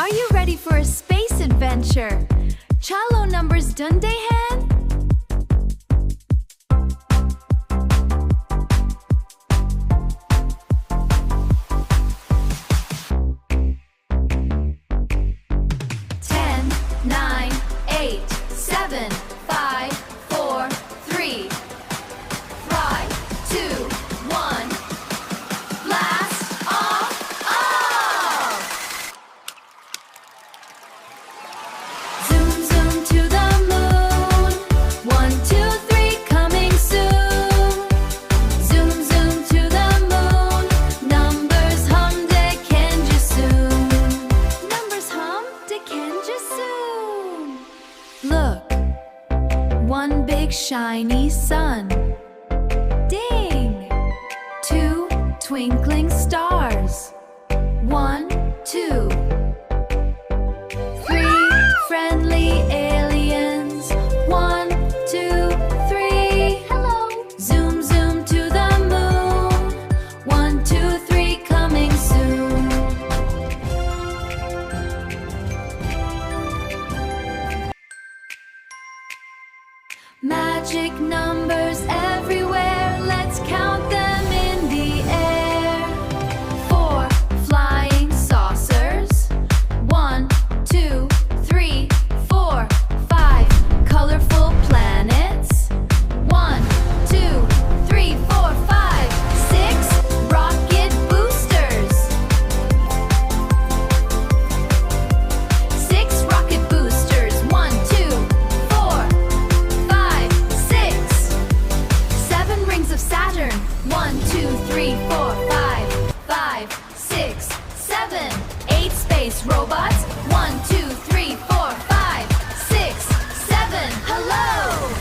Are you ready for a space adventure? Chalo numbers dundehan? 10, 9, 8, 7, 5, 4, 3. 2, 1. Blast off! Zoom, zoom to the moon. 1, 2, 3, coming soon. Zoom, zoom to the moon. Numbers hum, dekhenge soon. Numbers hum, dekhenge soon. Look, one big shiny sun. Ding! 2 twinkling stars. 1, 2. 3 friendly aliens. 1, 2, 3. Hello! Zoom, zoom to the moon. 1, 2, 3, coming soon. Magic numbers everywhere, let's count them in the air. 4 flying saucers. 1, 2, 3, 4, 5 colorful planets. 1, 2, 3, 4, 5, 6 rocket boosters. 6 rocket boosters. 1, 2, 4, 5, 6. 7 rings of Saturn. 1, 2, 3, 4, 5, 5, 6, 7. 8 space robots. 1, 2, 3, 4, 5, 6, 7. Hello!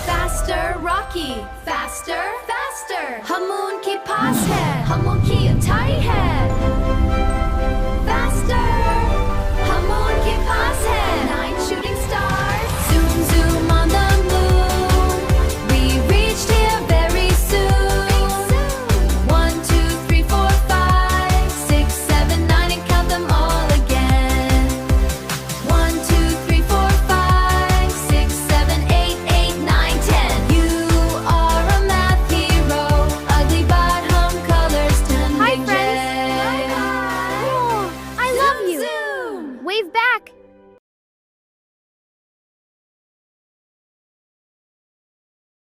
Faster, Rocky. Faster, faster. Hamun ki paas hai. Hamun ki atai hai. Faster. Hamun ke paas hai. 9 shooting stars. Zoom, zoom on the moon. We reached here very soon. 1, 2, 3, 4, 5, 6, 7, 9, and count them all again. 1, 2, 3, 4, 5, 6, 7, 8, 8, 9, 10. You are a math hero. Ugly but hum colors turn. Hi, friends. Hi. Oh, I love you. Zoom. Wave back.